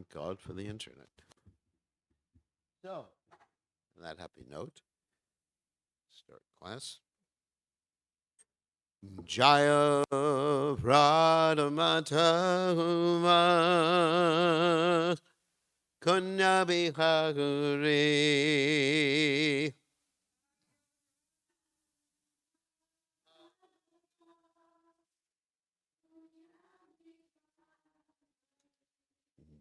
Thank God for the internet. So, on that happy note, start class. Jaya Pradamatama Kunya Bihaguri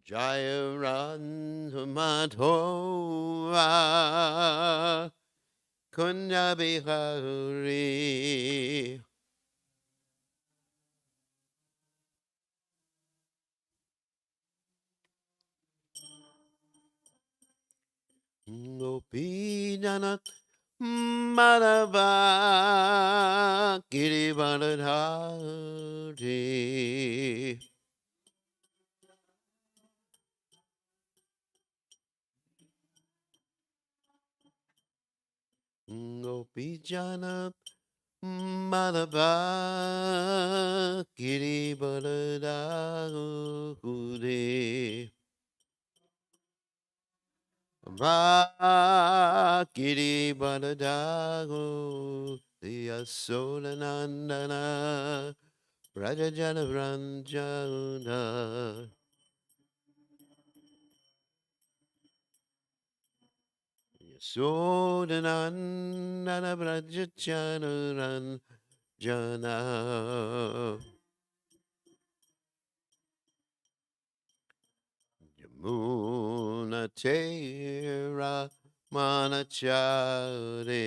Jaya Radhamatova Kunya Bihaguri Gopinana Madhava Girivaradhari Gopijana Madhava Girivaradhari Girivaradhari Yasodanandana Rajajana Ranjana Yasodanandana Rajajana Ranjana Yamuna Tera Manachari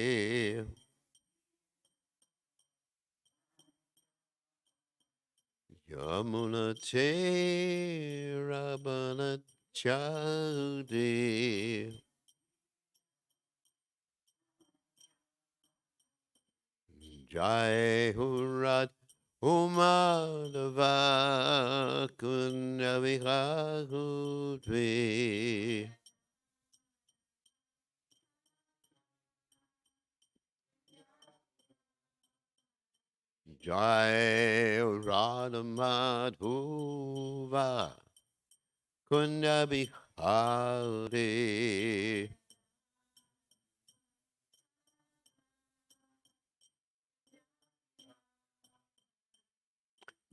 Yamuna Tera Manachari Jai Hurat Umadava Kunyavihaguti Jai Radhamadhuva Kunyavihari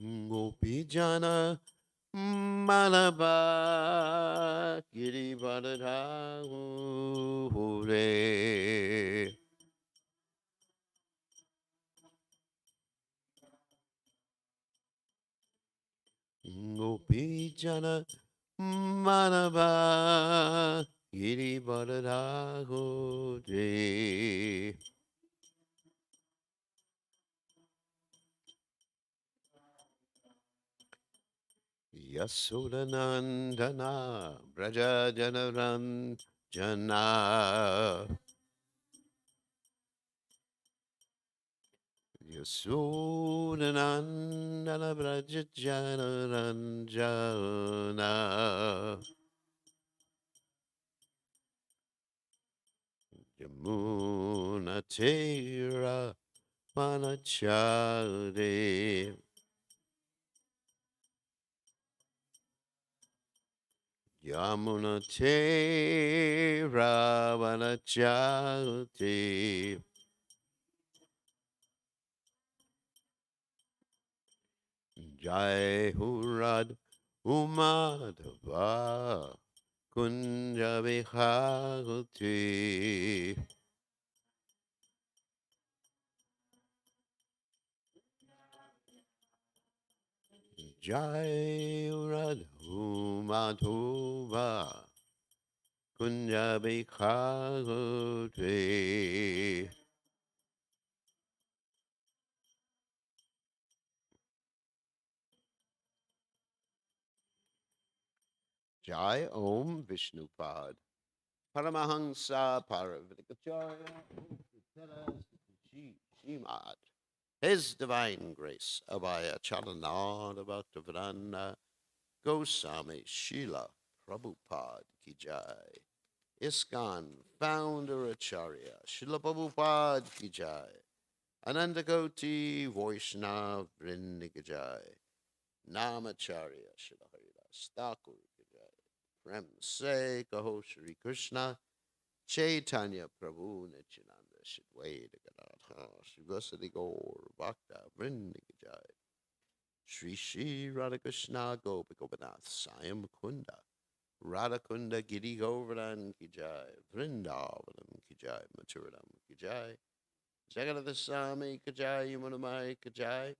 Gopijana Malava Girivardhare Gopijana Malava Girivardhare Yasodanandana Braja Jana Yasodanandana Braja Jana Yamuna Tera Manachari Yamuna Tera Manachari Jai Hurad Umadhava Kunja Vihagati Jai Hurad Umadhava Kunja Vihagati Jai Om Vishnupad Paramahansa Paravidikacharya Shimad His Divine Grace Abhaya Chalananda Bhaktavedanta Goswami Srila Prabhupada Ki Jai ISKCON Founder Acharya Srila Prabhupada Ki Jai Anandakoti Vaishnav Vrinda Ki Jai Namacharya Srila Haridas Thakur Ki Jai Prem Se Kaho Shri Krishna Chaitanya Prabhu Nityananda Shidwaita Gadadha Shivasati Gaur Bhakta Vrindikajai Shri Shri Radhakrishna Gopinath Sayam Kunda Radhakunda Giri Govardhan Kijai Vrindavanam Kijai Maturanam Kijai Jagannath Swami Kijai Yamunamai Kijai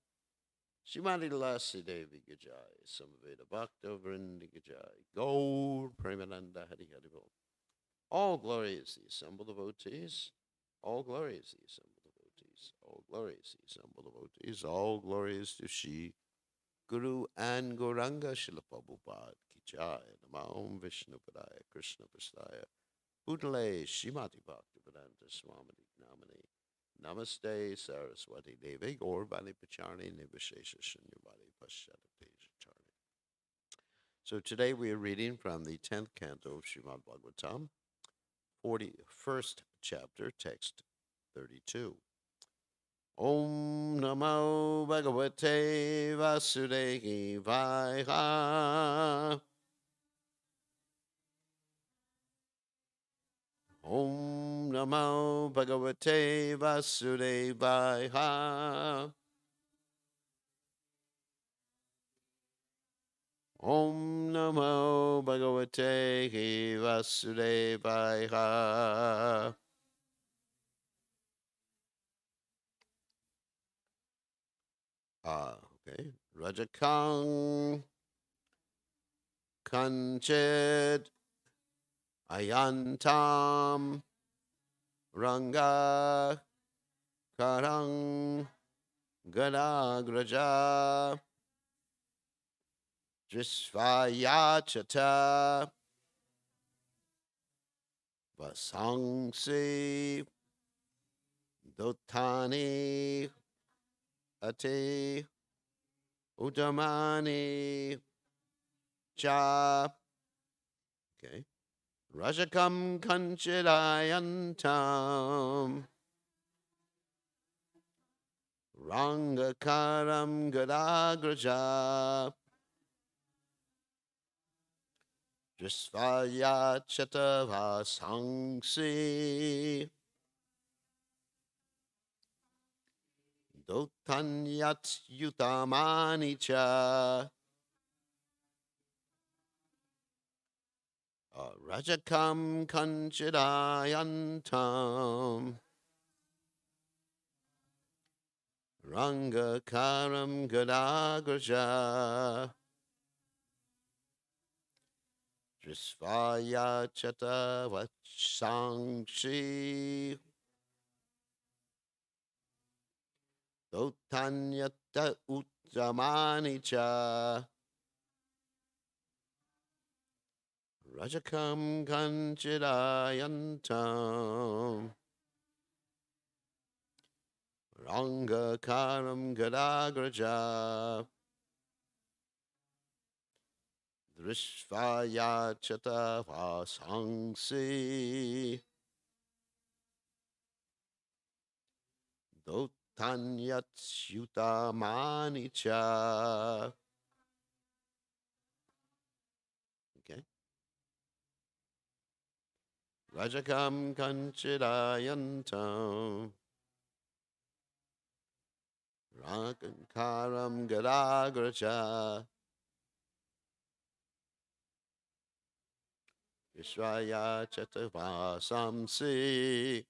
Shrimati Lasi Devi Gajai, Samaveda Bhakta Vrindi Gajai, Gaur Premananda Hari Haribol. All glory is the assembled devotees. All glory is the assembled devotees. All glory is the assembled devotees. All glory is to Shri Guru and Gauranga Srila Prabhupada Ki Jai. Namo Vishnu Padaya Krishna Prasthaya Bhutale Shrimati Bhakti Vedanta Swami Namani. Namaste Saraswati Devi Gaur Vani Pacharni Nivashesha Shunyavadi Paschatapejacharni. So today we are reading from the 10th canto of Srimad Bhagavatam, 41st chapter, text 32. Om Namo Bhagavate Vasudevaya. Om Namo Bhagavate Vasudevaya. Om Namo Bhagavate Vasudevaya. Okay. Rajakang Kanchit Ayantam Ranga Karang Gadagraja Drisvayachata Vasangsi Dotani Ate Udamani Cha. Okay. Rajakam Kanchidayantam Rangakaram Gadagraja Drisvayachata Vasangsi Dotanyat Yutamani Cha. Rajakam Kanchidayantam Rangakaram Gadagraja Drisvayachata Vatsangshi Dotanyata Uttamani Cha. Rajakam Kanchidayantam Rangakaram Gadagraja Drisvayachata Vasangsi Dotanyat Yutamani Cha. Okay. Rajakam Kanchidayantam Rangakaram Gadagraja Drisvayachata Vasangsi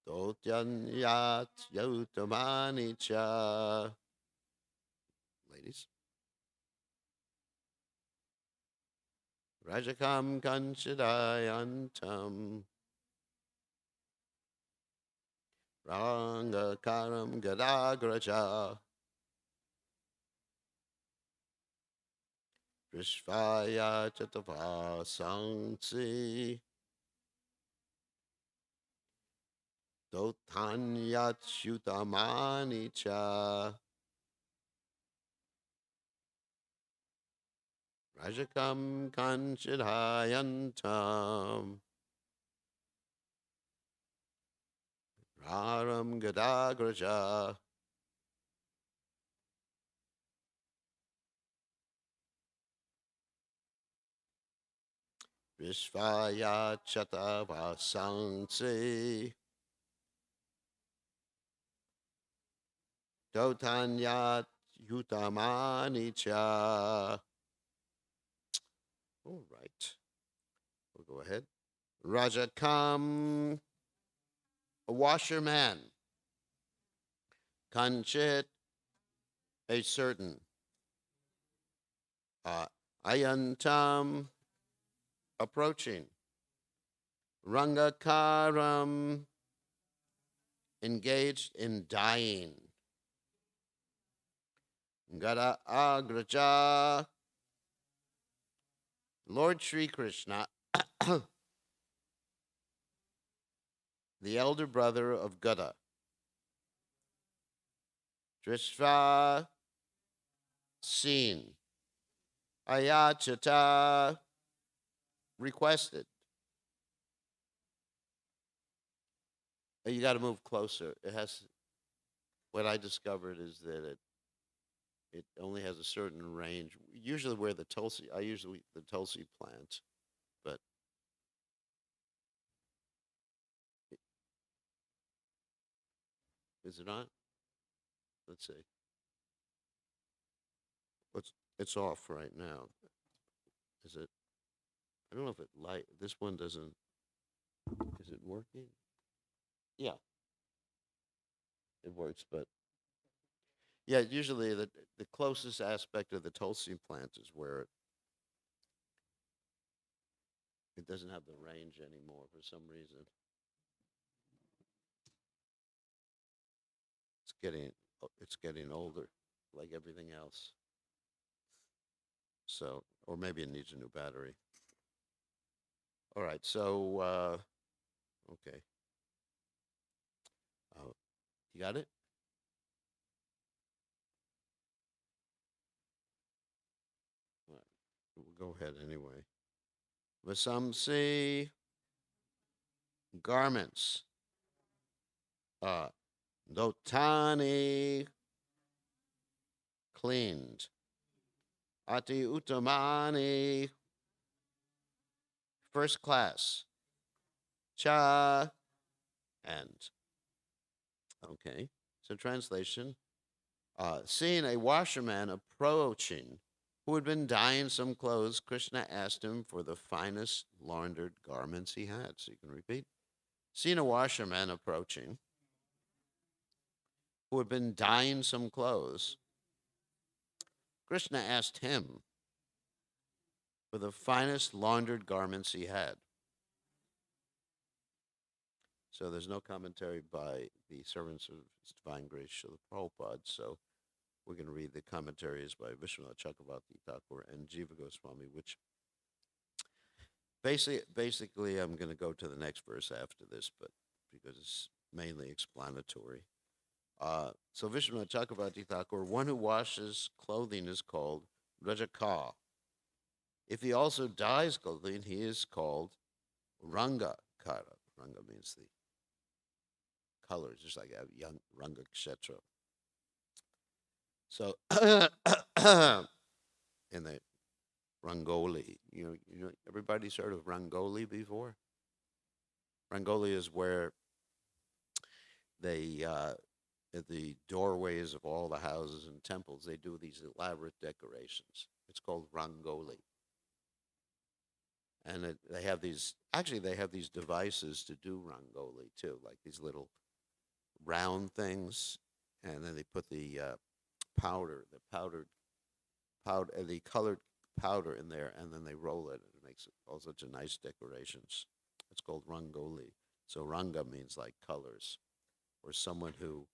Dotanyat Yutamani Cha. Ladies. Rajakam Kanchidayantam Rangakaram Gadagraja Drisvayachata Vasangsi Dotanyat Yutamani Cha. Rajakam Kanchidayantam Raram Gadagraja Vishvaya Chatavasansi Dotanyat Yutamani Cha. All right. We'll go ahead. Rajakam, a washerman. Kanchit, a certain. Ayantam, approaching. Rangakaram, engaged in dying. Gada Agraja, Lord Sri Krishna, the elder brother of Gada. Drishva, seen. Ayachata, requested. You got to move closer. It has. What I discovered is that it only has a certain range. Usually, where the tulsi, I usually the tulsi plant, but is it on? Let's see. It's off right now. Is it? I don't know if it light. This one doesn't. Is it working? Yeah, it works. But yeah, usually the closest aspect of the tulsi plant is where it doesn't have the range anymore for some reason. It's getting it's getting older, like everything else. So, or maybe it needs a new battery. All right. So, okay. You got it? All right. We'll go ahead anyway. Vasamsi, garments. Uh, Dotani, cleaned. Ati Uttamani, first class. Cha, and. Okay. So, translation. Seeing a washerman approaching who had been dyeing some clothes, Krishna asked him for the finest laundered garments he had. So, you can repeat. Seeing a washerman approaching who had been dyeing some clothes, Krishna asked him for the finest laundered garments he had. So there's no commentary by the servants of His Divine Grace Srila Prabhupada. So we're going to read the commentaries by Vishwanath Chakravarti Thakur and Jiva Goswami, which basically I'm going to go to the next verse after this, but because it's mainly explanatory. So Vishwanath Chakravarti Thakur, one who washes clothing is called Rajaka. If he also dyes clothing, he is called Ranga Kara. Ranga means the colors, just like a young Ranga Kshetra. So in the Rangoli, you know, everybody's heard of Rangoli before? Rangoli is where they at the doorways of all the houses and temples, they do these elaborate decorations. It's called Rangoli. And they have these, actually, they have these devices to do Rangoli too, like these little round things. And then they put the the colored powder in there, and then they roll it, and it makes all sorts of nice decorations. It's called Rangoli. So Ranga means like colors, or someone who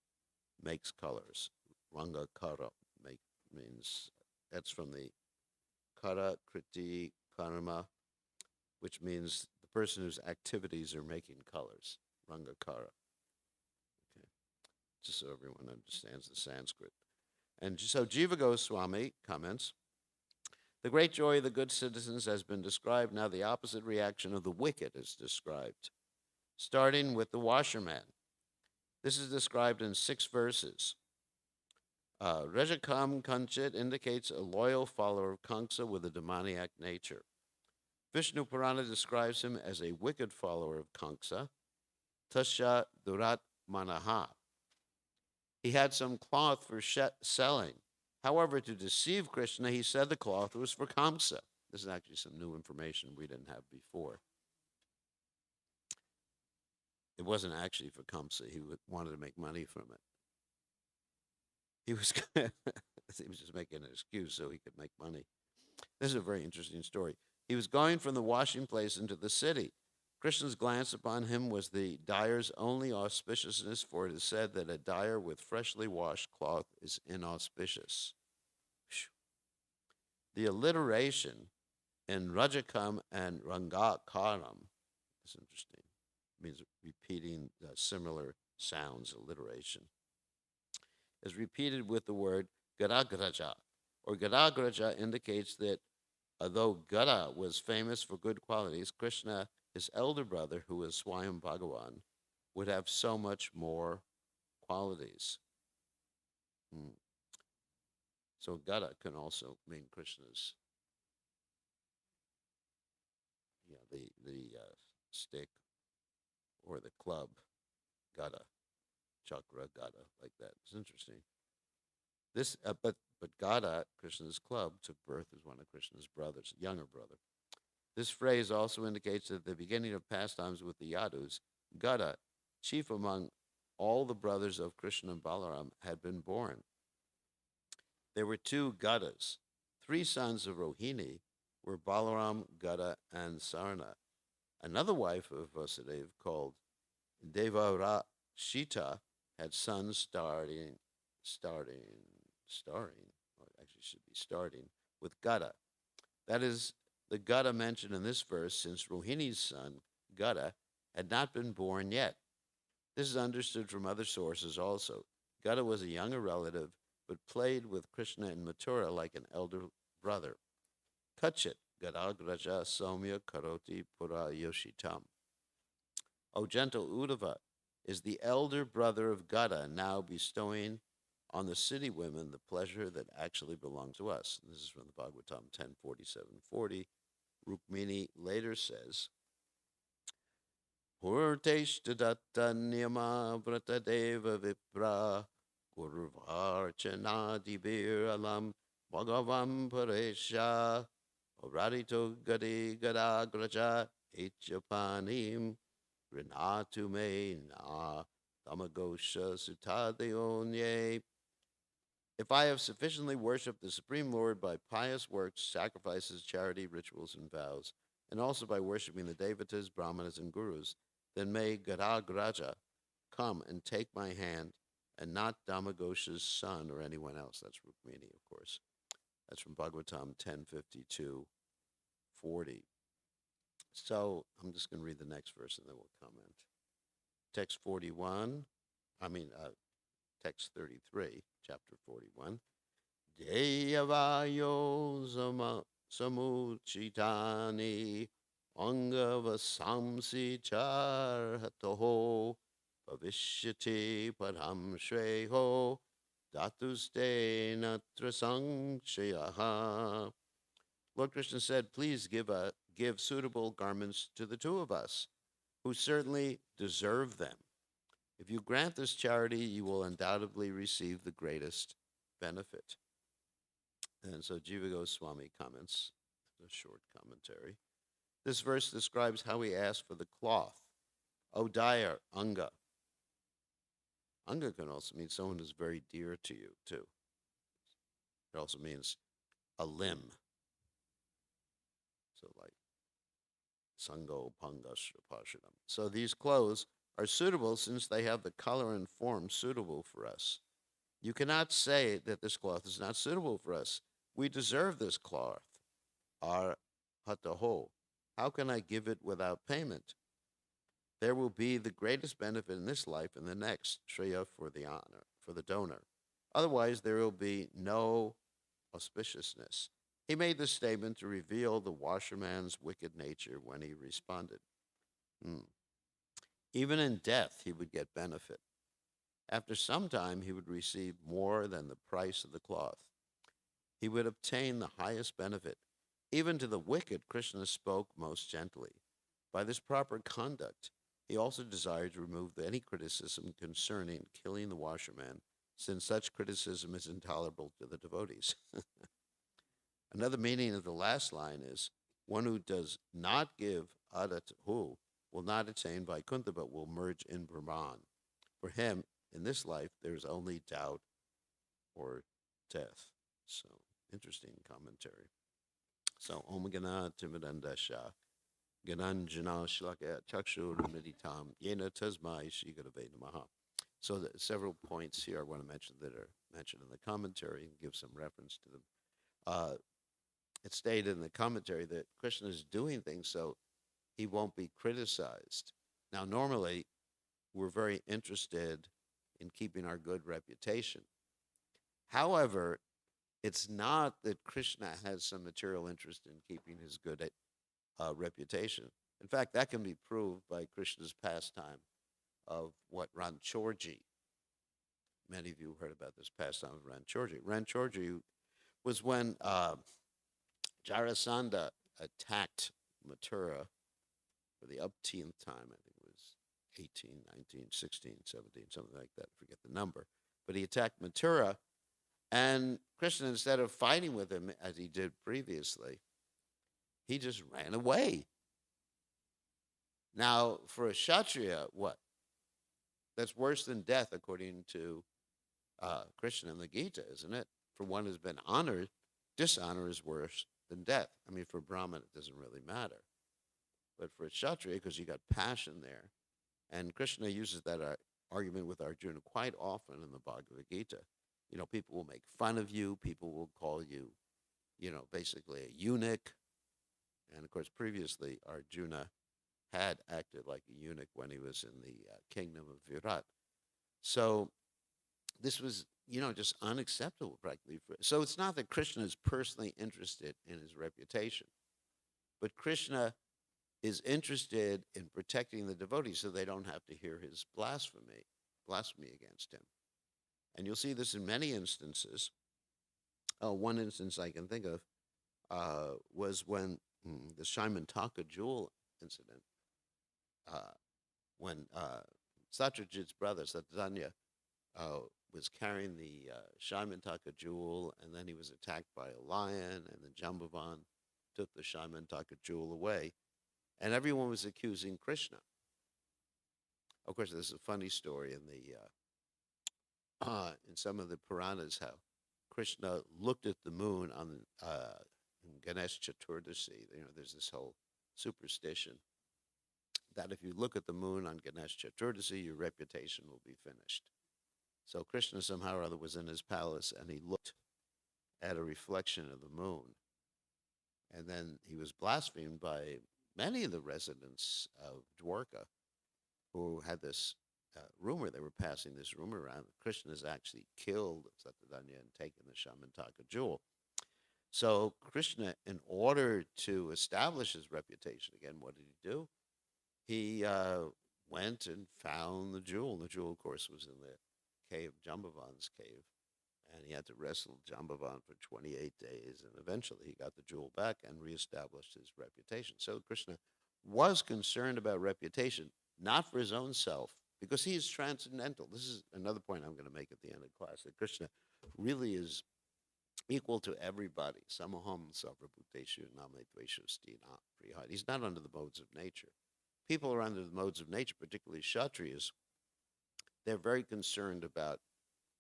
makes colors. Ranga Kara means, that's from the Kara Kriti Karma, which means the person whose activities are making colors. Ranga Kara. Okay. Just so everyone understands the Sanskrit. And so Jiva Goswami comments, the great joy of the good citizens has been described. Now the opposite reaction of the wicked is described, starting with the washerman. This is described in 6 verses. Rajakam Kanchit indicates a loyal follower of Kamsa with a demoniac nature. Vishnu Purana describes him as a wicked follower of Kamsa, Tasya Durat Manaha. He had some cloth for selling. However, to deceive Krishna, he said the cloth was for Kamsa. This is actually some new information we didn't have before. It wasn't actually for Kamsa. He wanted to make money from it. He was he was just making an excuse so he could make money. This is a very interesting story. He was going from the washing place into the city. Krishna's glance upon him was the dyer's only auspiciousness, for it is said that a dyer with freshly washed cloth is inauspicious. The alliteration in Rajakam and Rangakaram is interesting. It means repeating similar sounds, alliteration. Is repeated with the word Gadagraja, or Gadagraja indicates that although Gada was famous for good qualities, Krishna, his elder brother, who was Swayam Bhagavan, would have so much more qualities. So Gada can also mean Krishna's, the stick or the club, Gada, chakra, Gada, like that. It's interesting. This, but Gada, Krishna's club, took birth as one of Krishna's brothers, younger brother. This phrase also indicates that at the beginning of pastimes with the Yadus, Gada, chief among all the brothers of Krishna and Balaram, had been born. There were two Gadas. Three sons of Rohini were Balaram, Gada, and Sarna. Another wife of Vasudeva, called Devarashita, had sons starting, or actually should be starting, with Gada. That is the Gada mentioned in this verse, since Rohini's son, Gada, had not been born yet. This is understood from other sources also. Gada was a younger relative, but played with Krishna in Mathura like an elder brother. Kachit Gadagraja Somya Karoti Pura Yoshitam. O gentle Uddhava is the elder brother of Gada, now bestowing on the city women the pleasure that actually belongs to us. And this is from the Bhagavatam 10:47-40. Rukmini later says, Purteshtadatta niyama vrata deva vipra Gurvarchana dibir alam Bhagavam paresha Aradito gadi gadagraja Ichapanim Rinatu me na Tamagosha sutadayonye. If I have sufficiently worshipped the Supreme Lord by pious works, sacrifices, charity, rituals, and vows, and also by worshipping the Devatas, Brahmanas, and Gurus, then may Gadagraja come and take my hand, and not Damagosha's son or anyone else. That's Rukmini, of course. That's from Bhagavatam 10:52-40. So I'm just going to read the next verse and then we'll comment. Text 33, chapter 41. Deyavayo samuchitani angavasamsi charhatoho Bhavishyati param shreho datuste natra sangshayaha. Lord Krishna said, please give suitable garments to the two of us, who certainly deserve them. If you grant this charity, you will undoubtedly receive the greatest benefit. And so Jiva Goswami comments, a short commentary. This verse describes how we ask for the cloth. O dyer, Anga. Anga can also mean someone who's very dear to you, too. It also means a limb. So like Sango Pangasra Pashanam. So these clothes are suitable since they have the color and form suitable for us. You cannot say that this cloth is not suitable for us. We deserve this cloth. Our hataho. How can I give it without payment? There will be the greatest benefit in this life and the next, Shreya for the honor, for the donor. Otherwise, there will be no auspiciousness. He made this statement to reveal the washerman's wicked nature when he responded. Even in death, he would get benefit. After some time, he would receive more than the price of the cloth. He would obtain the highest benefit. Even to the wicked, Krishna spoke most gently. By this proper conduct, he also desired to remove any criticism concerning killing the washerman, since such criticism is intolerable to the devotees. Another meaning of the last line is one who does not give adat hu will not attain Vaikuntha but will merge in Brahman. For him, in this life, there is only doubt or death. So, interesting commentary. So, Om Gana Timidandasha, Gananjana Shlaka Chakshur Meditam, Yena Tasmai Shigurave Namaha. So, several points here I want to mention that are mentioned in the commentary and give some reference to them. It stated in the commentary that Krishna is doing things so he won't be criticized. Now, normally, we're very interested in keeping our good reputation. However, it's not that Krishna has some material interest in keeping his good reputation. In fact, that can be proved by Krishna's pastime of what Ranchorji. Many of you heard about this pastime of Ranchorji. Ranchorji was when Jarasandha attacked Mathura for the upteenth time. I think it was 18, 19, 16, 17, something like that. I forget the number. But he attacked Mathura, and Krishna, instead of fighting with him as he did previously, he just ran away. Now, for a Kshatriya, what? That's worse than death, according to Krishna in the Gita, isn't it? For one who's been honored, dishonor is worse than death. I mean, for Brahman, it doesn't really matter. But for a Kshatriya, because you got passion there, and Krishna uses that argument with Arjuna quite often in the Bhagavad Gita. You know, people will make fun of you. People will call you, basically a eunuch. And of course, previously, Arjuna had acted like a eunuch when he was in the kingdom of Virat. So this was, just unacceptable practically. So it's not that Krishna is personally interested in his reputation, but Krishna is interested in protecting the devotees so they don't have to hear his blasphemy against him. And you'll see this in many instances. One instance I can think of was when the Shaimantaka jewel incident, when Satyajit's brother, Satyanya, was carrying the Shaimantaka jewel, and then he was attacked by a lion, and then Jambavan took the Shaimantaka jewel away, and everyone was accusing Krishna. Of course, there's a funny story in some of the Puranas how Krishna looked at the moon on Ganesh Chaturdasi. There's this whole superstition that if you look at the moon on Ganesh Chaturdasi, your reputation will be finished. So Krishna somehow or other was in his palace, and he looked at a reflection of the moon. And then he was blasphemed by many of the residents of Dwarka who had this rumor. They were passing this rumor around that Krishna has actually killed Satyadanya and taken the Shaimantaka jewel. So Krishna, in order to establish his reputation again, what did he do? He went and found the jewel. The jewel, of course, was in the cave, Jambavan's cave, and he had to wrestle Jambavan for 28 days, and eventually he got the jewel back and reestablished his reputation. So Krishna was concerned about reputation, not for his own self, because he is transcendental. This is another point I'm going to make at the end of class, that Krishna really is equal to everybody. Samoham sarvabhuteshu name tveshu stina prihad. He's not under the modes of nature. People are under the modes of nature, particularly Kshatriyas. They're very concerned about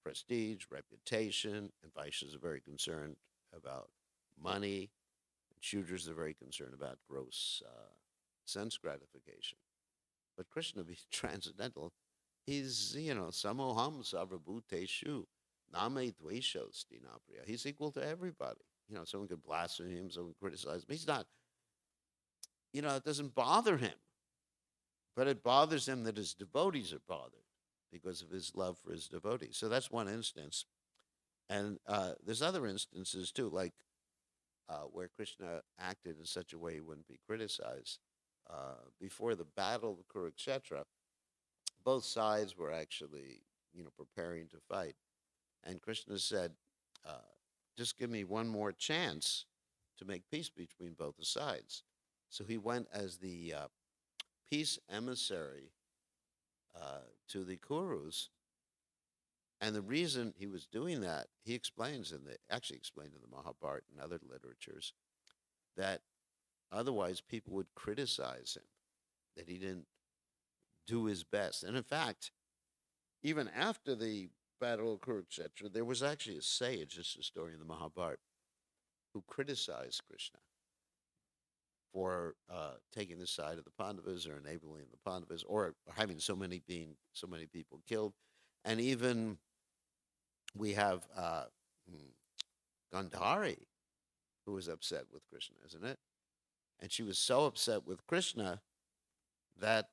prestige, reputation, and Vaishyas are very concerned about money. And Shudras are very concerned about gross sense gratification. But Krishna, being transcendental, he's, samoham sarvabhuteshu name tvesho stina priya. He's equal to everybody. Someone could blaspheme him, someone could criticize him. He's not, it doesn't bother him. But it bothers him that his devotees are bothered because of his love for his devotees. So that's one instance. And there's other instances too, like where Krishna acted in such a way he wouldn't be criticized. Before the battle of Kurukshetra, both sides were actually, preparing to fight. And Krishna said, just give me one more chance, to make peace between both the sides. So he went as the peace emissary to the Kurus. And the reason he was doing that, he explains actually explained in the Mahabharata and other literatures, that otherwise people would criticize him, that he didn't do his best. And in fact, even after the Battle of Kurukshetra, there was actually a sage, this is a story in the Mahabharata, who criticized Krishna for taking the side of the Pandavas or enabling the Pandavas or having so many people killed. And even we have Gandhari, who was upset with Krishna, isn't it? And she was so upset with Krishna that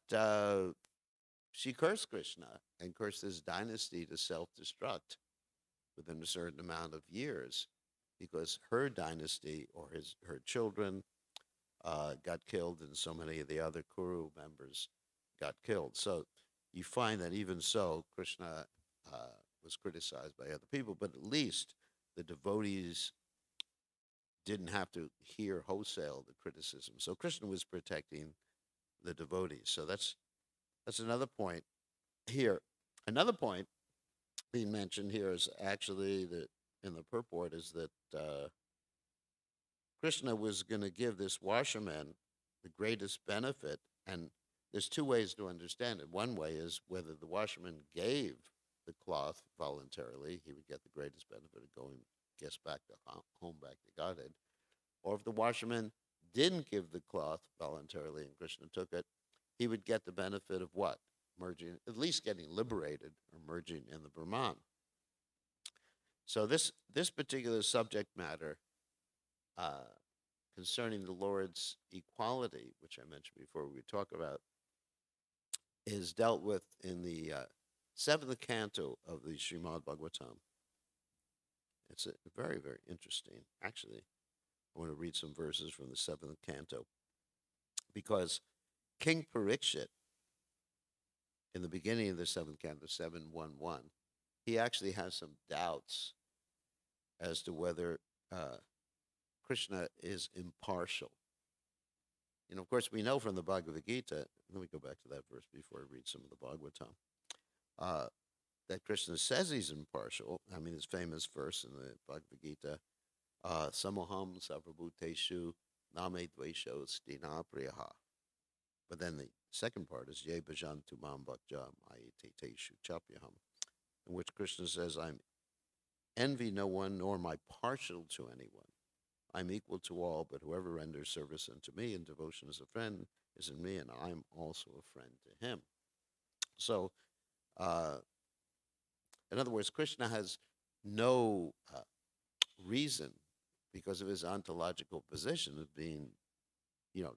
she cursed Krishna and cursed his dynasty to self-destruct within a certain amount of years, because her dynasty or her children got killed, and so many of the other Kuru members got killed. So you find that even so, Krishna was criticized by other people, but at least the devotees didn't have to hear wholesale the criticism. So Krishna was protecting the devotees. So that's another point here. Another point being mentioned here is actually that in the purport is that Krishna was going to give this washerman the greatest benefit, and there's two ways to understand it. One way is whether the washerman gave the cloth voluntarily, he would get the greatest benefit of going, guess, back to home, back to Godhead. Or if the washerman didn't give the cloth voluntarily and Krishna took it, he would get the benefit of what? Merging, at least getting liberated or merging in the Brahman. So this particular subject matter concerning the Lord's equality, which I mentioned before we talk about, is dealt with in the seventh canto of the Srimad Bhagavatam. It's very, very interesting. Actually, I want to read some verses from the seventh canto, because King Parikshit, in the beginning of the seventh canto, 7:1:1, he actually has some doubts as to whether Krishna is impartial. And of course, we know from the Bhagavad Gita, let me go back to that verse before I read some of the Bhagavatam, that Krishna says he's impartial. I mean, his famous verse in the Bhagavad Gita, Samoham sarvabhuteshu name dvesho stina priyaha. But then the second part is Ye bhajantu mam bhakja mayate chapyaham, in which Krishna says, I'm envy no one, nor am I partial to anyone. I'm equal to all, but whoever renders service unto me in devotion as a friend is in me, and I'm also a friend to him. So, in other words, Krishna has no reason, because of his ontological position of being,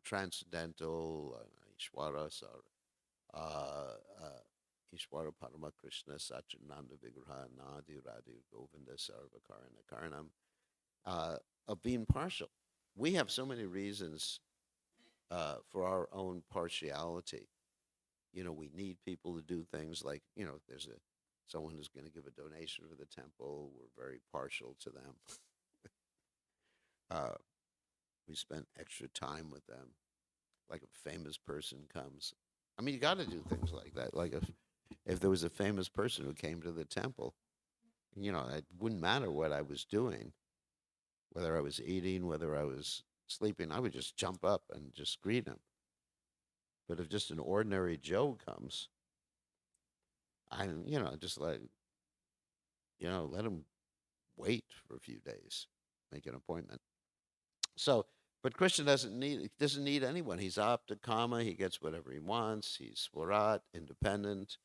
transcendental, Ishwara, Ishwara Parama Krishna Satchinanda Vigraha Nadi Radi Govinda Sarvakarana Karanam, of being partial. We have so many reasons for our own partiality. We need people to do things like, if there's someone who's going to give a donation for the temple, we're very partial to them. We spend extra time with them. Like a famous person comes. I mean, you got to do things like that. Like if there was a famous person who came to the temple, it wouldn't matter what I was doing, whether I was eating, whether I was sleeping, I would just jump up and just greet him. But if just an ordinary Joe comes, I, just let him wait for a few days, make an appointment. So, but Krishna doesn't need anyone. He's aptakama. He gets whatever he wants. He's swarat, independent.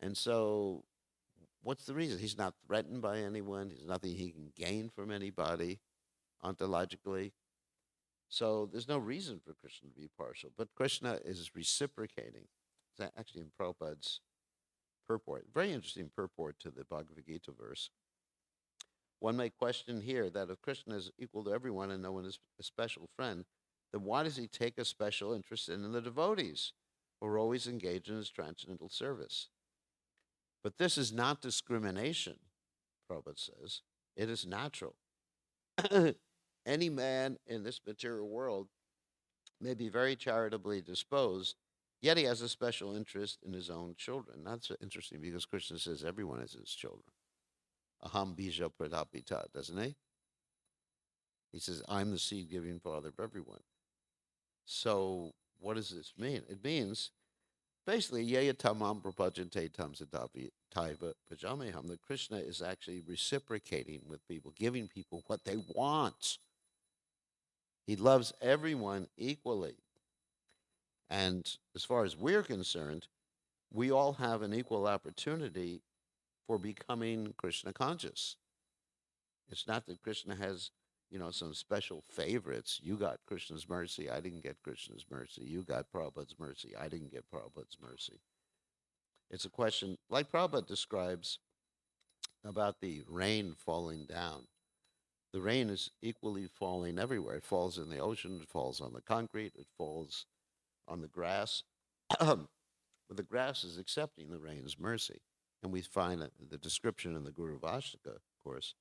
And so, what's the reason? He's not threatened by anyone. There's nothing he can gain from anybody ontologically. So there's no reason for Krishna to be partial. But Krishna is reciprocating. It's actually in Prabhupada's purport. Very interesting purport to the Bhagavad Gita verse. One may question here that if Krishna is equal to everyone and no one is a special friend, then why does he take a special interest in the devotees who are always engaged in his transcendental service? But this is not discrimination, Prabhupada says. It is natural. Any man in this material world may be very charitably disposed, yet he has a special interest in his own children. That's interesting because Krishna says everyone is his children. Aham bija pradapita, doesn't he? He says, I'm the seed giving father of everyone. So, what does this mean? It means basically, Yaya Tamam Prapajante Tam Siddhapi Taiva Pajameham, that Krishna is actually reciprocating with people, giving people what they want. He loves everyone equally. And as far as we're concerned, we all have an equal opportunity for becoming Krishna conscious. It's not that Krishna has, some special favorites. You got Krishna's mercy. I didn't get Krishna's mercy. You got Prabhupada's mercy. I didn't get Prabhupada's mercy. It's a question, like Prabhupada describes about the rain falling down. The rain is equally falling everywhere. It falls in the ocean, it falls on the concrete, it falls on the grass. But the grass is accepting the rain's mercy. And we find the description in the Guru Vashtaka, of course,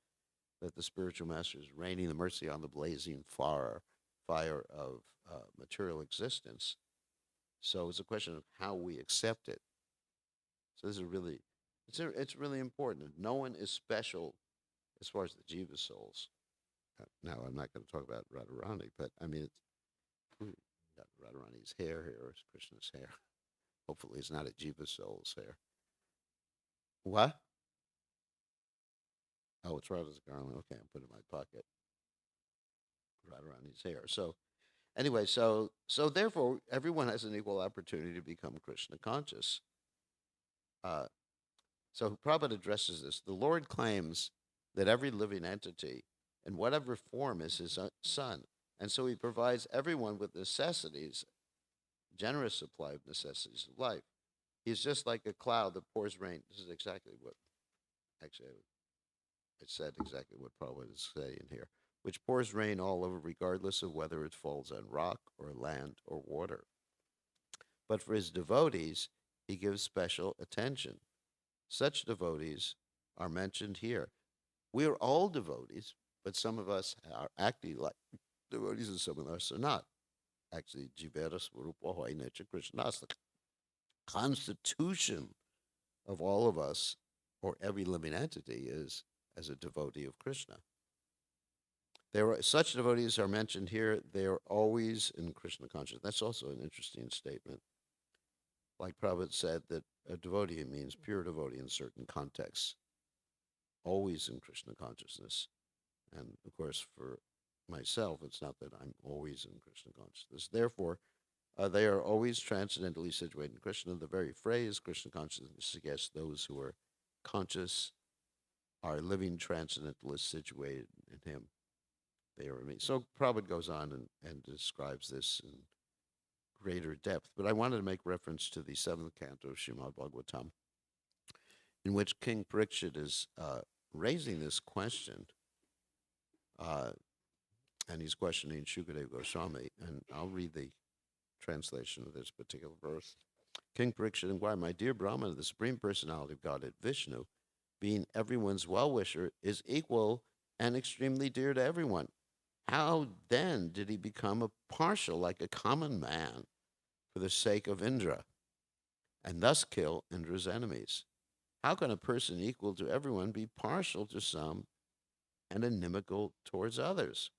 that the spiritual master is raining the mercy on the blazing fire of material existence. So it's a question of how we accept it. So this is really, it's really important. No one is special as far as the Jiva souls. Now I'm not going to talk about Radharani, but I mean, got Radharani's hair here, or Krishna's hair. Hopefully, it's not a Jiva soul's hair. What? Oh, it's Radha's garland. Okay, I'm putting it in my pocket. Radharani's hair. So anyway, so therefore, everyone has an equal opportunity to become Krishna conscious. Uh, So Prabhupada addresses this. The Lord claims that every living entity, in whatever form, is his son. And so he provides everyone with necessities, generous supply of necessities of life. He's just like a cloud that pours rain. This is exactly what, actually, I said exactly what Prabhupada is saying here, which pours rain all over, regardless of whether it falls on rock or land or water. But for his devotees, he gives special attention. Such devotees are mentioned here. We are all devotees, but some of us are acting like devotees and some of us are not. Actually, Jivera Swarupa Hoy Nature Krishnas, the constitution of all of us, or every living entity, is as a devotee of Krishna. Such devotees are mentioned here. They are always in Krishna consciousness. That's also an interesting statement. Like Prabhupada said, that a devotee means pure devotee in certain contexts, always in Krishna consciousness. And of course, for myself, it's not that I'm always in Krishna consciousness. Therefore, they are always transcendently situated in Krishna. The very phrase Krishna consciousness suggests those who are conscious are living transcendentalists situated in Him. They are me. So Prabhupada goes on and describes this in greater depth. But I wanted to make reference to the seventh canto of Srimad Bhagavatam, in which King Parikshit is raising this question, and he's questioning Shukadeva Goswami. And I'll read the translation of this particular verse. King Parikshit inquired, my dear Brahmana, the Supreme Personality of Godhead, Vishnu, being everyone's well-wisher, is equal and extremely dear to everyone. How then did he become a partial, like a common man, for the sake of Indra, and thus kill Indra's enemies? How can a person equal to everyone be partial to some and inimical towards others?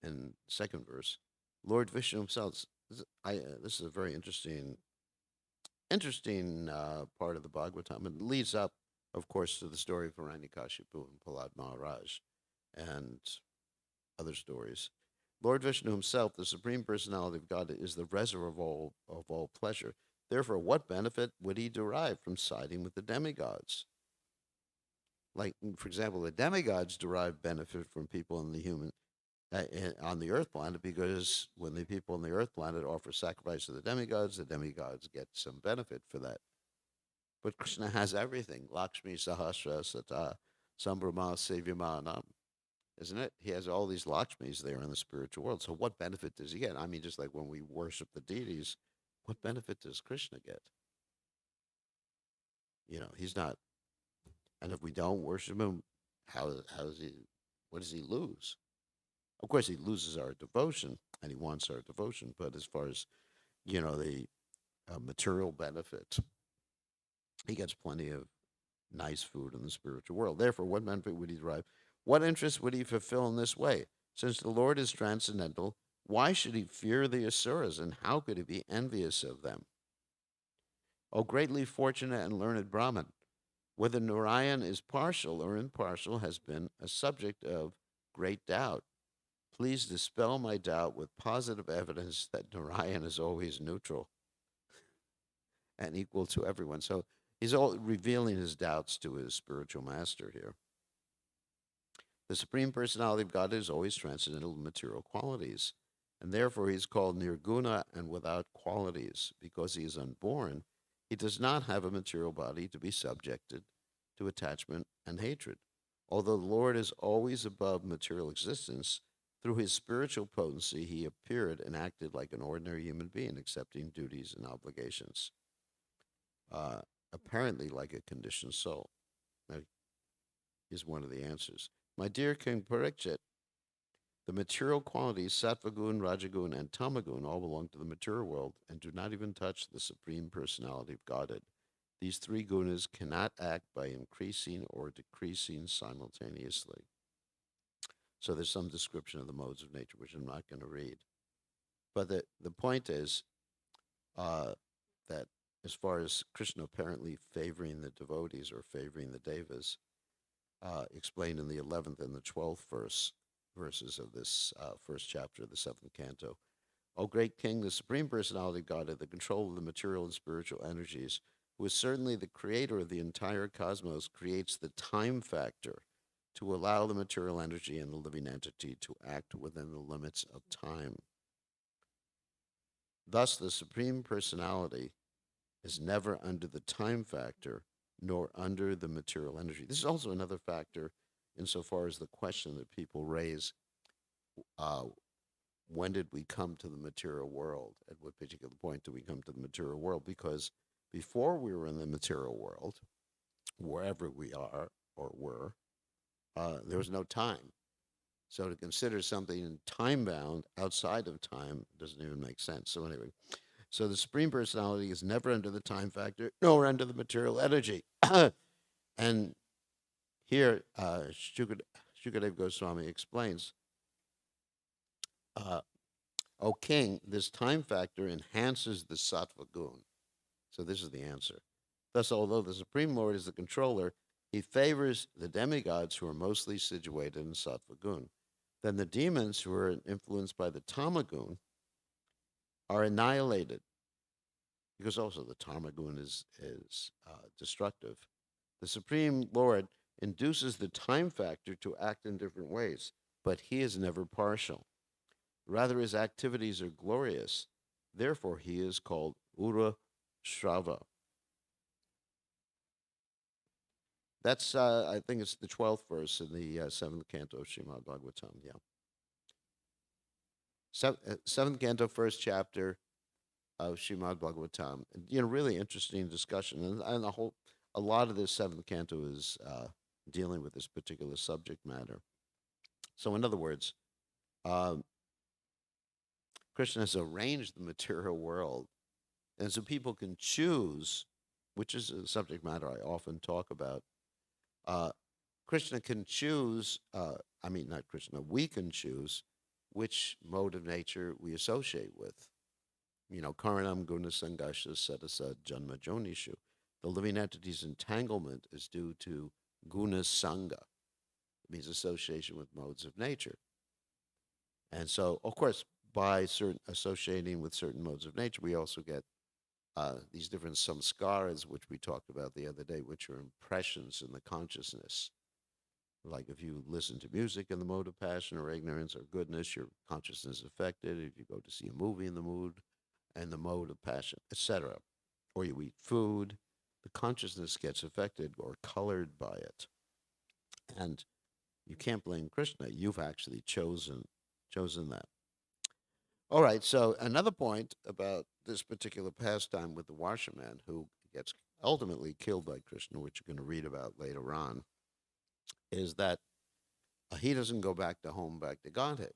And second verse, Lord Vishnu himself. This is a very interesting part of the Bhagavatam. It leads up, of course, to the story of Hiranyakashipu and Prahlad Maharaj, and other stories. Lord Vishnu himself, the Supreme Personality of God, is the reservoir of all pleasure. Therefore, what benefit would he derive from siding with the demigods? Like, for example, the demigods derive benefit from people on the earth planet, because when the people on the earth planet offer sacrifice to the demigods get some benefit for that. But Krishna has everything. Lakshmi Sahasra Sata Sambrahma Sevyamanam. Isn't it? He has all these Lakshmis there in the spiritual world. So what benefit does he get? I mean, just like when we worship the deities, what benefit does Krishna get? He's not. And if we don't worship him, how does he? What does he lose? Of course, he loses our devotion, and he wants our devotion. But as far as the material benefit, he gets plenty of nice food in the spiritual world. Therefore, what benefit would he derive? What interest would he fulfill in this way? Since the Lord is transcendental, why should he fear the Asuras, and how could he be envious of them? O greatly fortunate and learned Brahman, whether Narayan is partial or impartial has been a subject of great doubt. Please dispel my doubt with positive evidence that Narayan is always neutral and equal to everyone. So he's all revealing his doubts to his spiritual master here. The Supreme Personality of God is always transcendental in material qualities, and therefore he is called nirguna and without qualities. Because he is unborn, he does not have a material body to be subjected to attachment and hatred. Although the Lord is always above material existence, through his spiritual potency, he appeared and acted like an ordinary human being, accepting duties and obligations, uh, apparently like a conditioned soul. Now, here's one of the answers. My dear King Parikshit, the material qualities, Sattvagun, Rajagun, and Tamagun, all belong to the material world and do not even touch the Supreme Personality of Godhead. These three gunas cannot act by increasing or decreasing simultaneously. So there's some description of the modes of nature, which I'm not going to read. But the point is that as far as Krishna apparently favoring the devotees or favoring the devas, explained in the 11th and the 12th verses of this first chapter of the 7th canto. O great king, the Supreme Personality of God, at the control of the material and spiritual energies, who is certainly the creator of the entire cosmos, creates the time factor to allow the material energy and the living entity to act within the limits of time. Thus, the Supreme Personality is never under the time factor nor under the material energy. This is also another factor insofar as the question that people raise, uh, when did we come to the material world? At what particular point do we come to the material world? Because before we were in the material world, wherever we are or were, there was no time. So to consider something time bound outside of time doesn't even make sense. So anyway, so the Supreme Personality is never under the time factor nor under the material energy. And here, Shukadev Goswami explains, O king, this time factor enhances the sattva gun. So this is the answer. Thus, although the Supreme Lord is the controller, he favors the demigods who are mostly situated in sattva gun. Then the demons who are influenced by the tamagun are annihilated, because also the tamagun is destructive. The Supreme Lord induces the time factor to act in different ways, but he is never partial. Rather, his activities are glorious. Therefore, he is called Ura Shrava. That's, I think it's the 12th verse in the 7th canto of Srimad Bhagavatam, yeah. 7th canto, first chapter of Srimad Bhagavatam. Really interesting discussion. And a lot of this 7th canto is dealing with this particular subject matter. So, in other words, Krishna has arranged the material world, and so people can choose, which is a subject matter I often talk about. Krishna can choose, not Krishna, we can choose which mode of nature we associate with. Karanam guna sangasha sadasa janma jonishu. The living entity's entanglement is due to guna sangha. It means association with modes of nature. And so, of course, by associating with certain modes of nature, we also get these different samskaras, which we talked about the other day, which are impressions in the consciousness. Like if you listen to music in the mode of passion or ignorance or goodness, your consciousness is affected. If you go to see a movie in the mood and the mode of passion, etc., or you eat food, the consciousness gets affected or colored by it. And you can't blame Krishna. You've actually chosen that. All right, so another point about this particular pastime with the washerman who gets ultimately killed by Krishna, which you're going to read about later on, is that he doesn't go back to home, back to Godhead.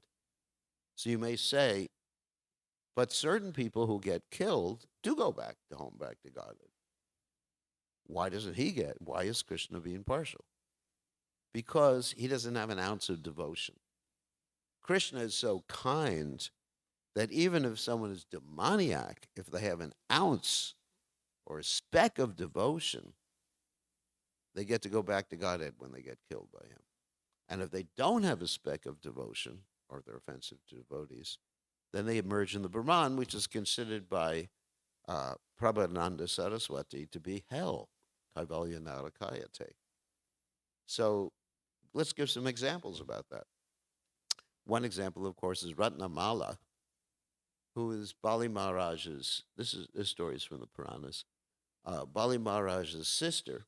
So you may say, but certain people who get killed do go back to home, back to Godhead. Why doesn't he get? Why is Krishna being partial? Because he doesn't have an ounce of devotion. Krishna is so kind that even if someone is demoniac, if they have an ounce or a speck of devotion, they get to go back to Godhead when they get killed by him. And if they don't have a speck of devotion, or they're offensive to devotees, then they emerge in the Brahman, which is considered by Prabhupada Saraswati to be hell. Kaivalya Narakayate. So let's give some examples about that. One example, of course, is Ratnamala, who is Bali Maharaj's, this story is from the Puranas, Bali Maharaj's sister,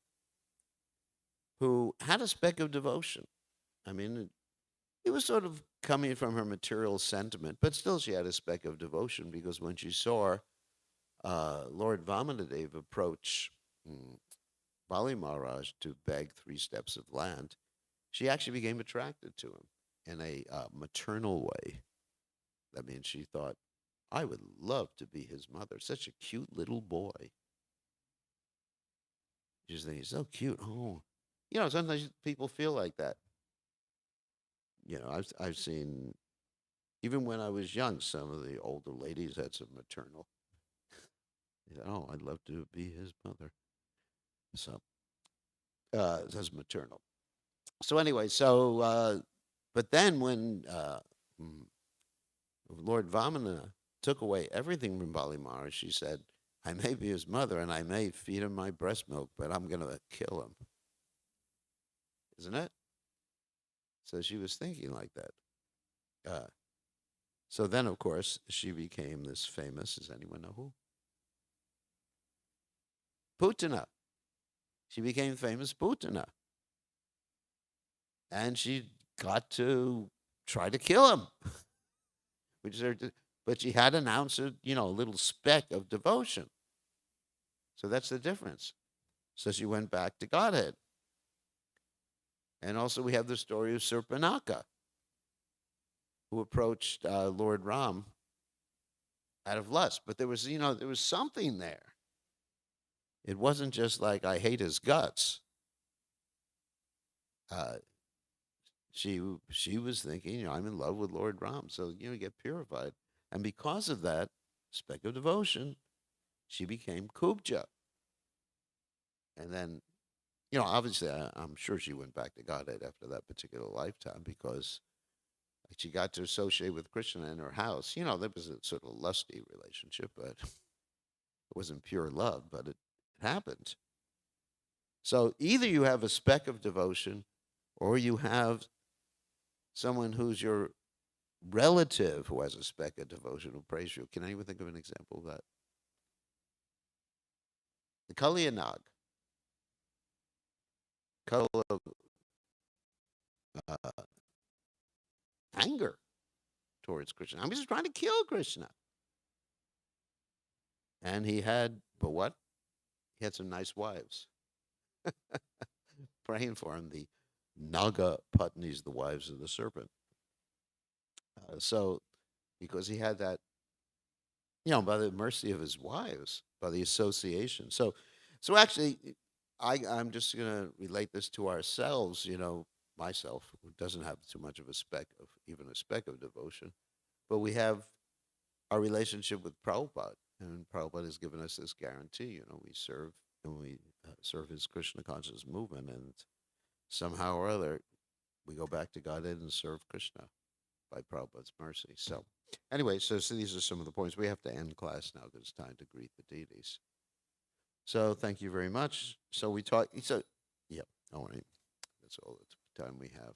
who had a speck of devotion. I mean, it was sort of coming from her material sentiment, but still she had a speck of devotion, because when she saw Lord Vamanadev approach Bali Maharaj to beg 3 steps of land, she actually became attracted to him in a maternal way. That means she thought, I would love to be his mother. Such a cute little boy. She's thinking, so cute. Oh, sometimes people feel like that. I've seen, even when I was young, some of the older ladies had some maternal. Oh, I'd love to be his mother. So, that's maternal. So anyway, but then when Lord Vamana took away everything from Bali Maharaj, she said, I may be his mother and I may feed him my breast milk, but I'm going to kill him. Isn't it? So she was thinking like that. So then, of course, she became this famous, does anyone know who? Putana. She became famous Putana. And she got to try to kill him. But she had an ounce of, a little speck of devotion. So that's the difference. So she went back to Godhead. And also we have the story of Surpanaka, who approached Lord Ram out of lust. But there was something there. It wasn't just like, I hate his guts. She was thinking, I'm in love with Lord Ram. So, get purified. And because of that speck of devotion, she became Kubja. And then, obviously, I'm sure she went back to Godhead after that particular lifetime, because she got to associate with Krishna in her house. There was a sort of lusty relationship, but it wasn't pure love, but it happened. So either you have a speck of devotion, or you have someone who's your relative who has a speck of devotion who prays you. Can anyone think of an example of that? The Kalyanag. Color of anger towards Krishna. I'm just trying to kill Krishna. And but what? He had some nice wives praying for him, the Naga Patnis, the wives of the serpent. So, because he had that, by the mercy of his wives, by the association. So actually, I'm just going to relate this to ourselves, myself, who doesn't have too much of even a speck of devotion, but we have our relationship with Prabhupada, and Prabhupada has given us this guarantee, we serve, and we serve his Krishna conscious movement, and somehow or other, we go back to Godhead and serve Krishna by Prabhupada's mercy. So anyway, so these are some of the points. We have to end class now because it's time to greet the deities. So thank you very much. So we talk. So yeah, all right. That's all the time we have.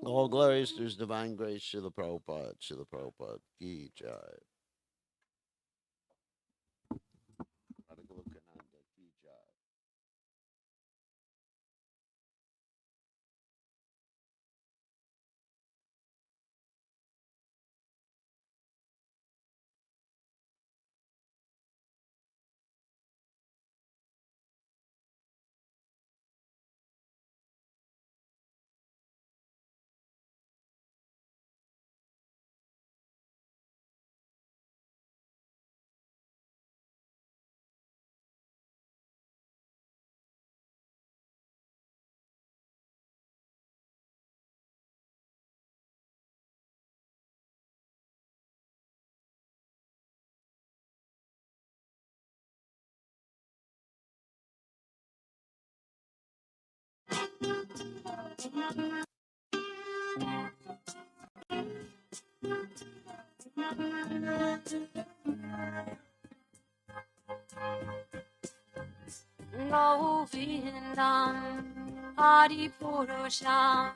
All glories to His divine grace, Srila Prabhupada, Srila Prabhupada, Ki Jai. Govindam Adipurusham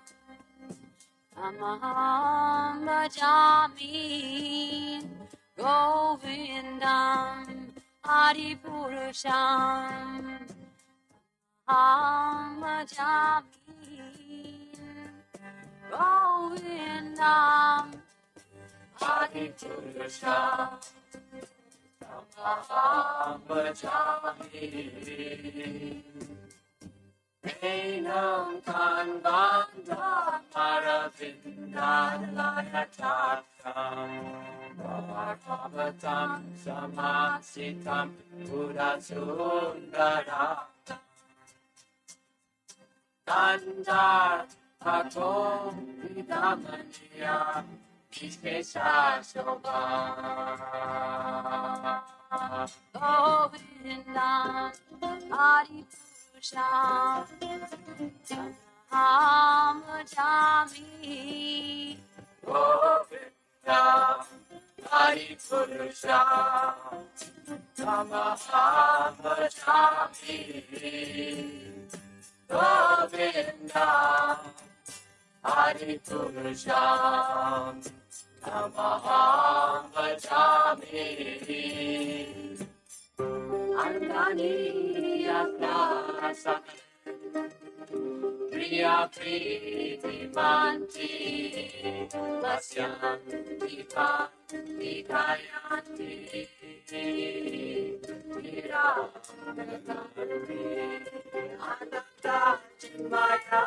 Tamaham Bhajami Govindam Adipurusham Tamaham Bhajami Govindam Adipurusham Tamaham Bhajami Enam Kanvanda Maravindalayatam Bhartavatam Samasitam Buddhasundaram Dandar Atom Vidamaniya Ishkeshashobha Govindam Adipurusham Tamaham Bhajami Govindam Adipurusham Tamaham Bhajami Govindam Adipurusham Tamaham Bhajami Angani Aklasa Priya Priti Manti Vasyanti Panti Gayanti Tiranagari Ananda Chimaya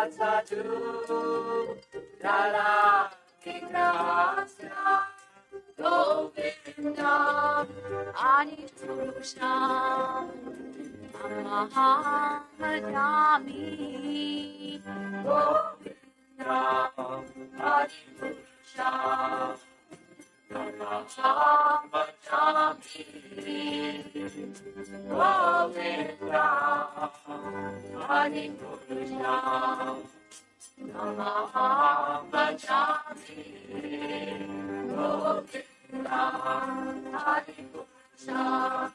Sadhu Dala Kigrasya Govindam Adipurusham Tamaham Bhajami Govindam Adipurusham Tamaham Bhajami Govindam Adipurusham Tamaham Bhajami Govindam Adipurusham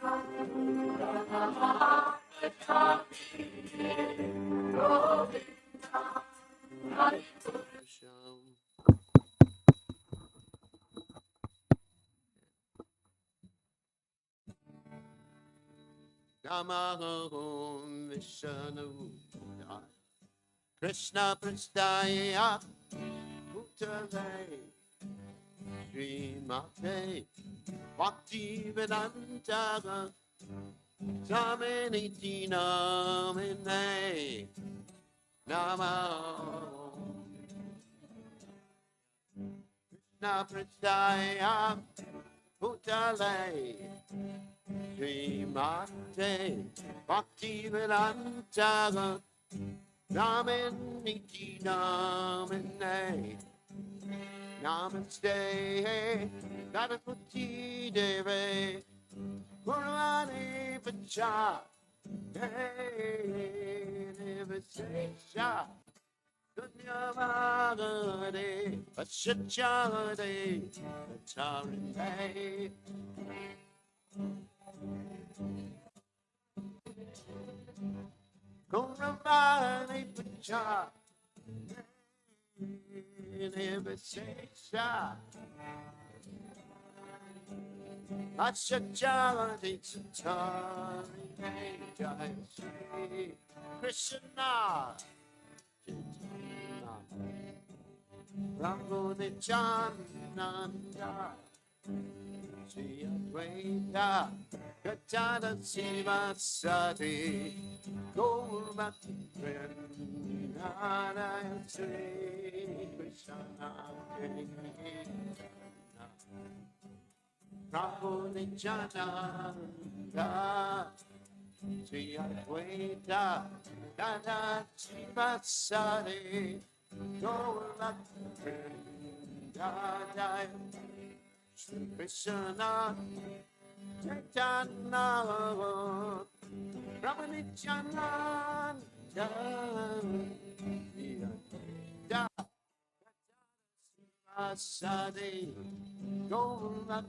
Tamaham Bhajami Govindam Adipurusham. Namaham Vishnu Krishna Prasthaya Bhutale Srimate Bhakti Vedanta Samaniti Namine Namah Krishna Prasthaya Bhutale Srimate Bhakti Vedanta Namaniti Namine Namaste Saraswati Deve Gurvani Pacha Devasesha Dunyavagade Vashachade Vacharinde Gurvani Pacha Devasesha Vachacharade Vacharinde Jai Shri Krishna Chaitanya Prabhu Nityananda Shri Advaita Gajana Sivasati Gaurmati Vrindaraya Shri Krishna Prabhu Nityananda Shri Advaita Gajana Sivasati Gaurmati Vrindaraya Shri Krishna Chaitanya Prabhu Nityananda Sade Goloka.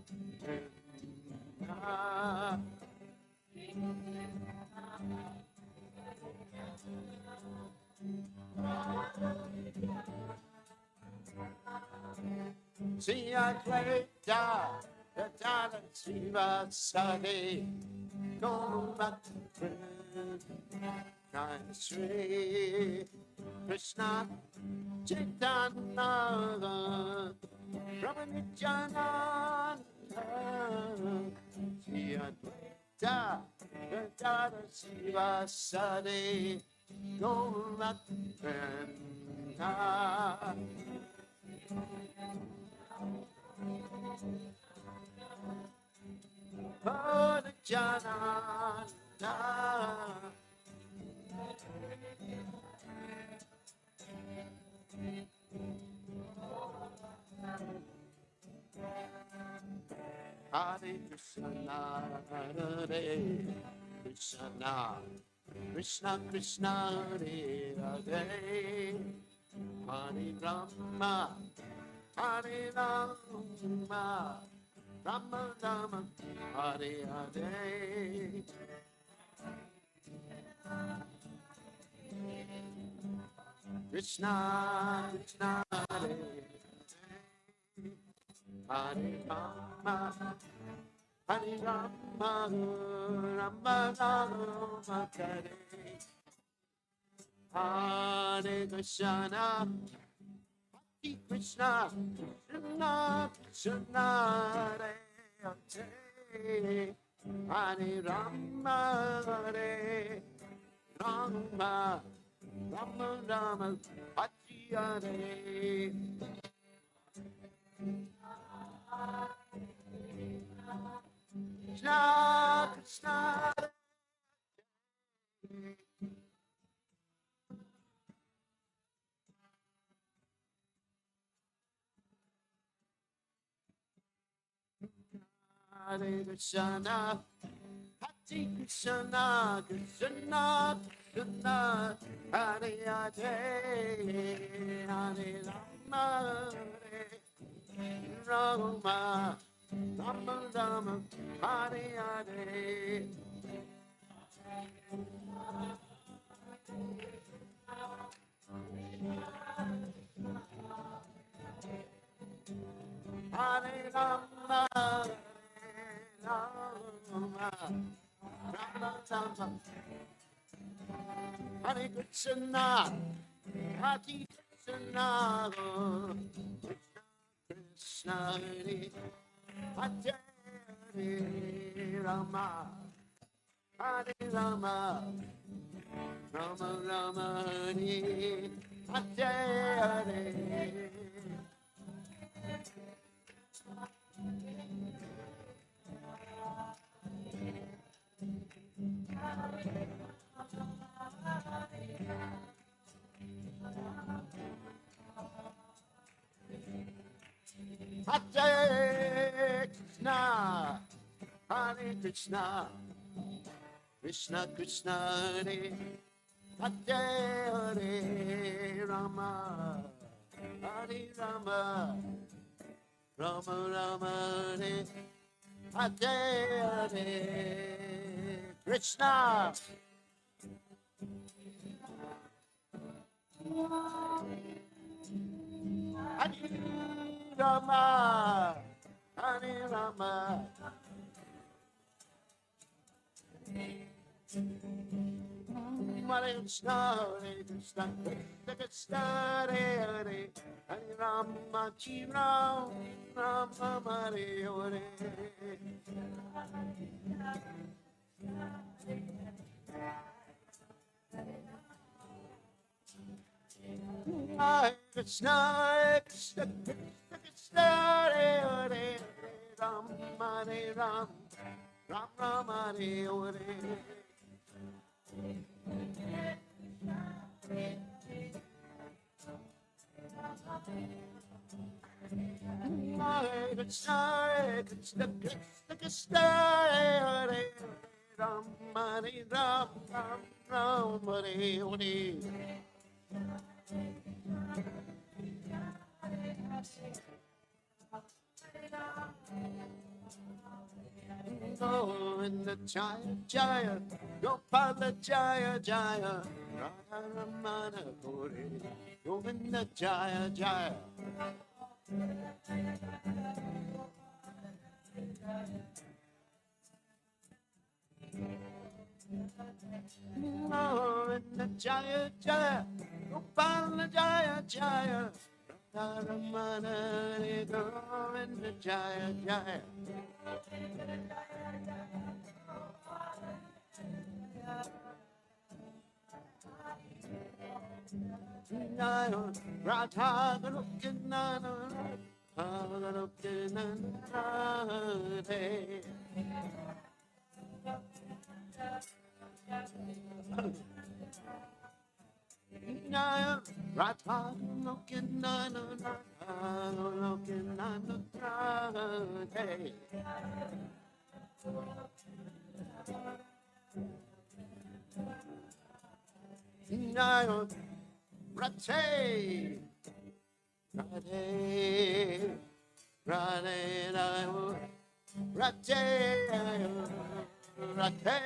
See I played da da Shiva Sade Goloka. Sri Krishna Chaitanya Prabhu Nityananda Shri Advaita Gadadhara Shiva Sade Goloka. Jananda Hare Krishna, Hare Krishna, Krishna Krishna, Hare Hare, Hare Rama, Hare Rama, Rama Rama, Hare Hare. Krishna, Krishna, Hare Hare Rama, Hare Rama, Rama Rama, Hare Hare Krishna, Hare Krishna, Krishna Krishna, Hare Hare, Hare Rama, Hare Rama, Rama Rama, Hare Hare. Krishna, Krishna, Hare Krishna, Hare Krishna, Krishna Krishna, Hare Hare, Hare Rama, Hare Rama, Rama Rama, Hare Hare. Hare Rama, Hare Rama, Rama Rama, Hare Krishna, Hare Krishna, Krishna Hare Hare, Rama, Hare Rama, Rama Rama, Hare Hare. Hare Krishna, Hare Krishna, Krishna Krishna, Hare Hare, Hare Rama, Hare Rama, Rama Rama, Hare Hare. Krishna. Hare Rama, Hare Rama, Hare Krishna, Hare Krishna, Krishna Krishna, Hare Hare, Hare Rama, Rama, Hare Hare. Hare Krishna, Krishna Krishna, Krishna Hare Hare, Rama, Hare Ram, Ram Rama, Hare Hare. Hare Krishna, Krishna Krishna, Krishna Hare Hare, Rama, Hare Ram, Ram Ram, Hare Hare. Govinda Jaya Jaya, Gopala Jaya Jaya, Radha Ramana Gori, Govinda Jaya Jaya. Govinda Jaya Jaya, Gopala Jaya Jaya, Radha Ramana Govinda Jaya Jaya. Radha Govinda Radha Radhe, Radhe, Radhe, Radhe, Radhe.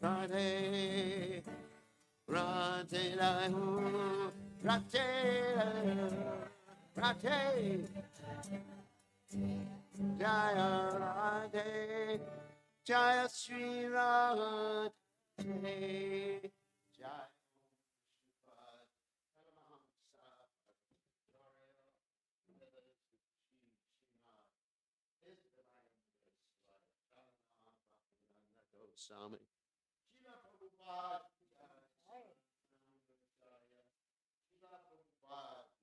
Radhe, Radhe, Radhe, Radhe, Radhe. Jaya Radhe, Jaya Sri Radhe, Jaya Swami. Shila Prabhupada,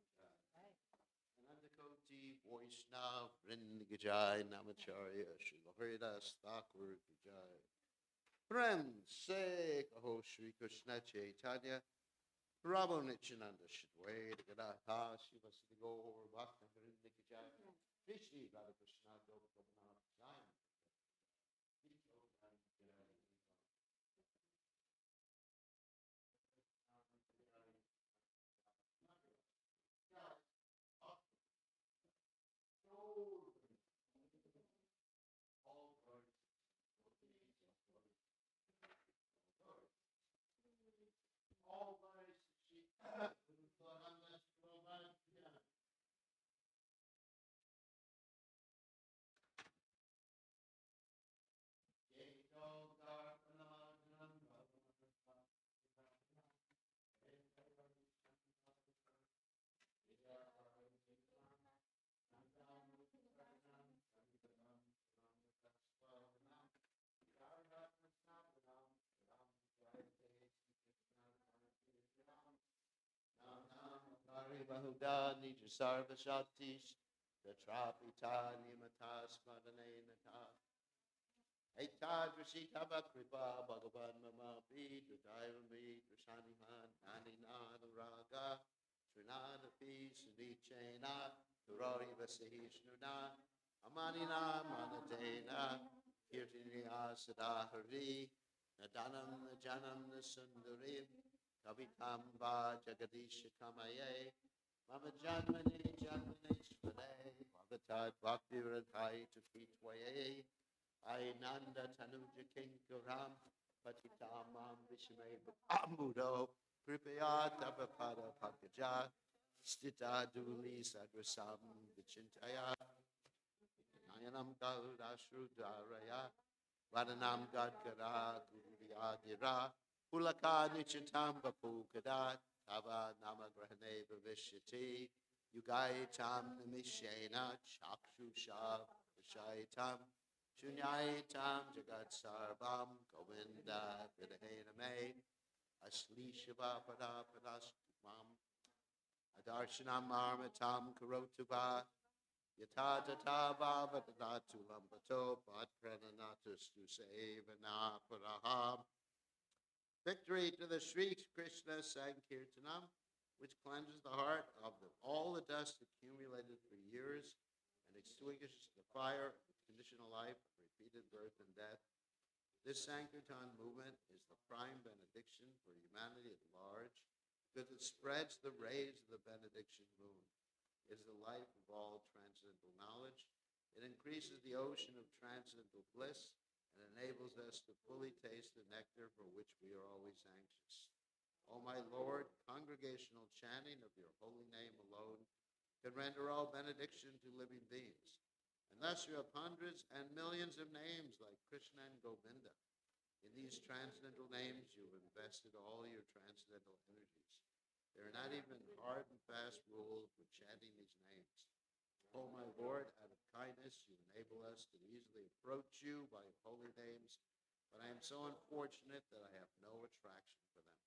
Anandakoti, Vaishnav, Vringajai, Namacharya, Srila Haridas, Thakur, Vijay. Friends, say, Kaho Shri Krishna Chaitanya, Prabhu Nityananda, Shadway, Gadata, Shiva Siddhigor, Bhakta Vringajai, Rishi, Radha Krishna, Gopinath, Zion. Bahuda Nija Sarva Shaktish, the Trapita Nimata Smadane Nata, Etad Rashita Bakripa, Bhagavan Mama Bead, Dairam Bead, Rashanihan, Nanina, Raga, Trinada Peace, Vichena, Durari Vasihishnuda, Amanina, Manatena, Kirtinia Sadahari, Nadanam, Najanam, Nasundarim, Kavitam Va Jagadisha Kamaye, Mama Janmani Janmaneshware, Bhagatat Bhakti Radhai to Kitwaye, Ainanda Tanuja Kinkaram, Patitamam Vishme Ambudo, Pripaya Tapapada Pakaja, Stita Duli Sagrasam Vichintaya, Nayanam Gaudashru Daraya, Vadanam Gadgara Guriyadira, Pulaka Nichitam Bapukadat, Tava Namagrahane Bhavishati, Yugaitam Namishena, Chakshusha Vishaitam, Shunyaitam Jagat Sarvam, Govinda Vidahaname, Ashli Shiva Pada Padaskumam, Adarshanam Armatam Karotuba, Yata tata bhava tatu lambato padprananatus tu sevana paraham. Victory to the Sri Krishna Sankirtanam, which cleanses the heart of all the dust accumulated for years and extinguishes the fire of conditional life, repeated birth and death. This Sankirtan movement is the prime benediction for humanity at large because it spreads the rays of the benediction moon. It is the life of all transcendental knowledge. It increases the ocean of transcendental bliss and enables us to fully taste the nectar for which we are always anxious. O my Lord, congregational chanting of your holy name alone can render all benediction to living beings. And thus you have hundreds and millions of names like Krishna and Govinda. In these transcendental names you have invested all your transcendental energies. There are not even hard and fast rules for chanting these names. O my Lord, out of kindness you enable us to easily approach you by holy names, but I am so unfortunate that I have no attraction for them.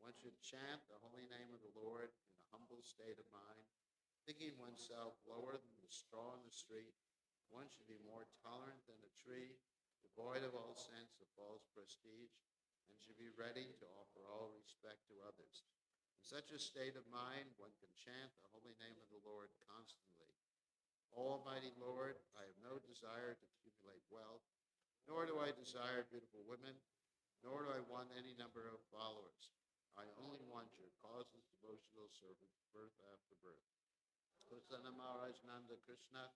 One should chant the holy name of the Lord in a humble state of mind, thinking oneself lower than the straw in the street. One should be more tolerant than a tree, devoid of all sense of false prestige, and should be ready to offer all respect to others. In such a state of mind, one can chant the holy name of the Lord constantly. Almighty Lord, I have no desire to accumulate wealth, nor do I desire beautiful women, nor do I want any number of followers. I only want your causeless devotional servant, birth after birth. Hosanna Maharaj Nanda Krishna,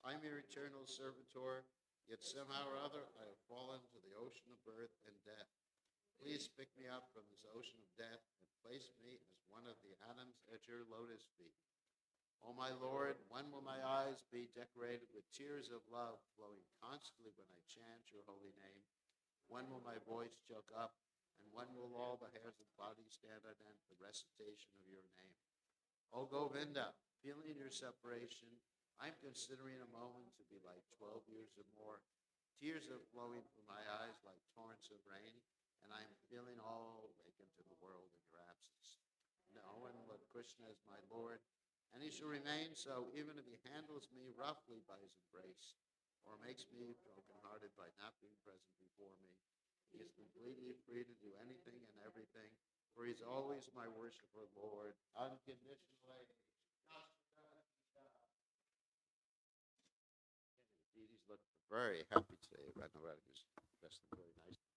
I am your eternal servitor, yet somehow or other I have fallen to the ocean of birth and death. Please pick me up from this ocean of death and place me as one of the atoms at your lotus feet. O my Lord, when will my eyes be decorated with tears of love flowing constantly when I chant your holy name? When will my voice choke up? And when will all the hairs of the body stand on end for recitation of your name? O Govinda, feeling your separation, I am considering a moment to be like 12 years or more. Tears are flowing from my eyes like torrents of rain, and I am feeling all awakened to the world in your absence. Knowing that Krishna is my Lord, and he shall remain so even if he handles me roughly by his embrace, or makes me broken-hearted by not being present before me. He is completely free to do anything and everything, for he is always my worshiper, Lord, unconditionally. The deities look very happy today. I know that is dressed very nice.